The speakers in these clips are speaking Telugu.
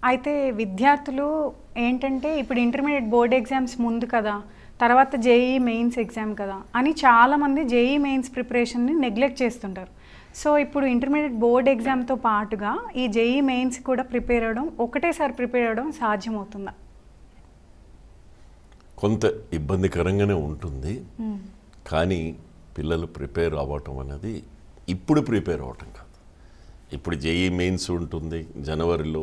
అయితే విద్యార్థులు ఏంటంటే ఇప్పుడు ఇంటర్మీడియట్ బోర్డ్ ఎగ్జామ్స్ ముందు కదా, తర్వాత జేఈఈ మెయిన్స్ ఎగ్జామ్ కదా అని చాలామంది జేఈఈ మెయిన్స్ ప్రిపరేషన్ని నెగ్లెక్ట్ చేస్తుంటారు. సో ఇప్పుడు ఇంటర్మీడియట్ బోర్డ్ ఎగ్జామ్తో పాటుగా ఈ జేఈఈ మెయిన్స్ కూడా ప్రిపేర్ అవ్వడం, ఒకటేసారి ప్రిపేర్ అవ్వడం సాధ్యమవుతుందా? కొంత ఇబ్బందికరంగానే ఉంటుంది. కానీ పిల్లలు ప్రిపేర్ అవ్వటం అనేది ఇప్పుడు ప్రిపేర్ అవ్వటం కాదు. ఇప్పుడు జేఈఈ మెయిన్స్ ఉంటుంది జనవరిలో,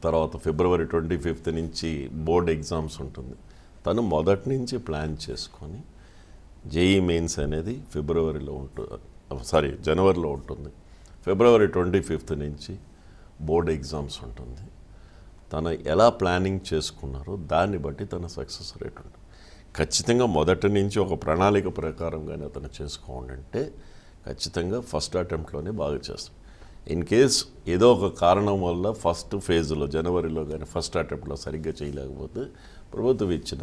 తర్వాత ఫిబ్రవరి 25th నుంచి బోర్డ్ ఎగ్జామ్స్ ఉంటుంది. తను మొదటి నుంచి ప్లాన్ చేసుకొని జేఈఈ మెయిన్స్ అనేది జనవరిలో ఉంటుంది. ఫిబ్రవరి 25th నుంచి బోర్డ్ ఎగ్జామ్స్ ఉంటుంది. తను ఎలా ప్లానింగ్ చేసుకున్నారో దాన్ని బట్టి తన సక్సెస్ రేట్ ఉంటుంది. ఖచ్చితంగా మొదటి నుంచి ఒక ప్రణాళిక ప్రకారంగానే అతను చేసుకోవాలంటే ఖచ్చితంగా ఫస్ట్ అటెంప్ట్లోనే బాగా చేస్తాం. ఇన్ కేస్ ఏదో ఒక కారణం వల్ల ఫస్ట్ ఫేజ్లో జనవరిలో కానీ ఫస్ట్ అటెంప్ట్లో సరిగ్గా చేయలేకపోతే ప్రభుత్వం ఇచ్చిన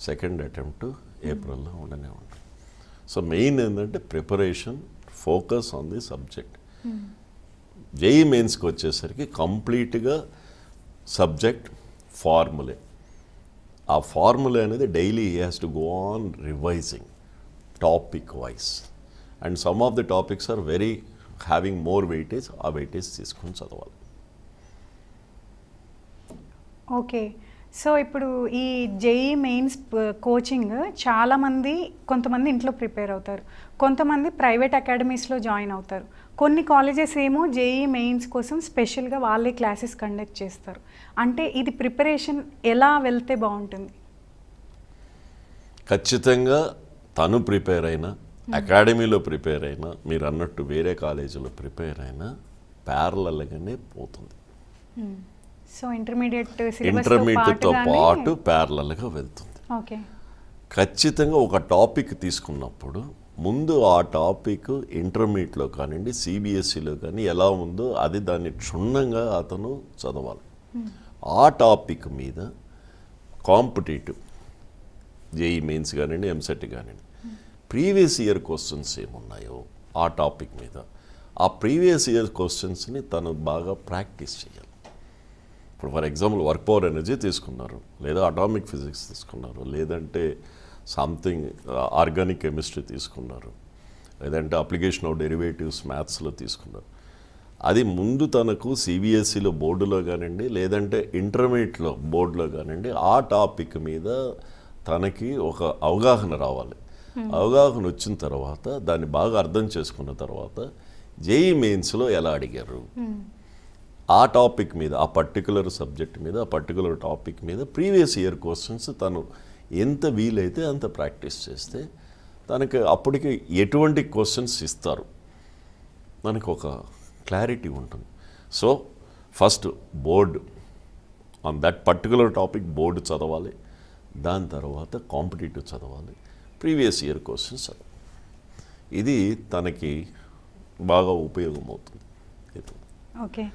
సెకండ్ అటెంప్ట్ ఏప్రిల్లో ఉండనే ఉంటుంది. సో మెయిన్ ఏంటంటే preparation, focus on the subject. JEE మెయిన్స్కి వచ్చేసరికి కంప్లీట్గా సబ్జెక్ట్ ఫార్ములే. ఆ ఫార్ములా అనేది daily he has to go on revising topic wise, and some of the topics are very having more weightage. ఆ వెయిటేజ్ తీసుకొని చదవాలి. ఓకే. సో ఇప్పుడు ఈ జేఈఈ మెయిన్స్ కోచింగ్ చాలామంది, కొంతమంది ఇంట్లో ప్రిపేర్ అవుతారు, కొంతమంది ప్రైవేట్ అకాడమీస్లో జాయిన్ అవుతారు. కొన్ని కాలేజెస్ ఏమో జేఈఈ మెయిన్స్ కోసం స్పెషల్గా వాళ్ళే క్లాసెస్ కండక్ట్ చేస్తారు. అంటే ఇది ప్రిపరేషన్ ఎలా వెళ్తే బాగుంటుంది? ఖచ్చితంగా తను ప్రిపేర్ అయినా, అకాడమీలో ప్రిపేర్ అయినా, మీరు అన్నట్టు వేరే కాలేజీలో ప్రిపేర్ అయినా ప్యారలల్గానే పోతుంది. సో ఇంటర్మీడియట్తో పాటు ప్యారలల్గా వెళ్తుంది. ఓకే. ఖచ్చితంగా ఒక టాపిక్ తీసుకున్నప్పుడు ముందు ఆ టాపిక్ ఇంటర్మీడియట్లో కానివ్వండి, సిబిఎస్ఈలో కానీ ఎలా ఉందో అది దాన్ని క్షుణ్ణంగా అతను చదవాలి. ఆ టాపిక్ మీద కాంపిటేటివ్ జేఈఈ మెయిన్స్ కానివ్వండి, ఎంసెట్ కానివ్వండి, ప్రీవియస్ ఇయర్ క్వశ్చన్స్ ఏమున్నాయో ఆ టాపిక్ మీద ఆ ప్రీవియస్ ఇయర్ క్వశ్చన్స్ని తను బాగా ప్రాక్టీస్ చేయాలి. ఇప్పుడు for example work power energy తీసుకున్నారు, లేదా అటామిక్ ఫిజిక్స్ తీసుకున్నారు, లేదంటే సంథింగ్ ఆర్గానిక్ కెమిస్ట్రీ తీసుకున్నారు, లేదంటే అప్లికేషన్ ఆఫ్ డెరివేటివ్స్ మ్యాథ్స్లో తీసుకున్నారు. అది ముందు తనకు సిబిఎస్ఈలో బోర్డులో కానివ్వండి, లేదంటే ఇంటర్మీడియట్లో బోర్డులో కానివ్వండి, ఆ టాపిక్ మీద తనకి ఒక అవగాహన రావాలి. అవగాహన వచ్చిన తర్వాత దాన్ని బాగా అర్థం చేసుకున్న తర్వాత జేఈఈ మెయిన్స్లో ఎలా అడిగారు, ఆ టాపిక్ మీద, ఆ పర్టికులర్ సబ్జెక్ట్ మీద, ఆ పర్టికులర్ టాపిక్ మీద ప్రీవియస్ ఇయర్ క్వశ్చన్స్ తను ఎంత వీలైతే అంత ప్రాక్టీస్ చేస్తే తనకి అప్పటికి ఎటువంటి క్వశ్చన్స్ ఇస్తారు మనకు ఒక క్లారిటీ ఉంటుంది. So first board on that particular topic board చదవాలి, దాని తర్వాత కాంపిటేటివ్ చదవాలి, ప్రీవియస్ ఇయర్ క్వశ్చన్స్ చదవాలి. ఇది తనకి బాగా ఉపయోగం అవుతుంది. ఓకే.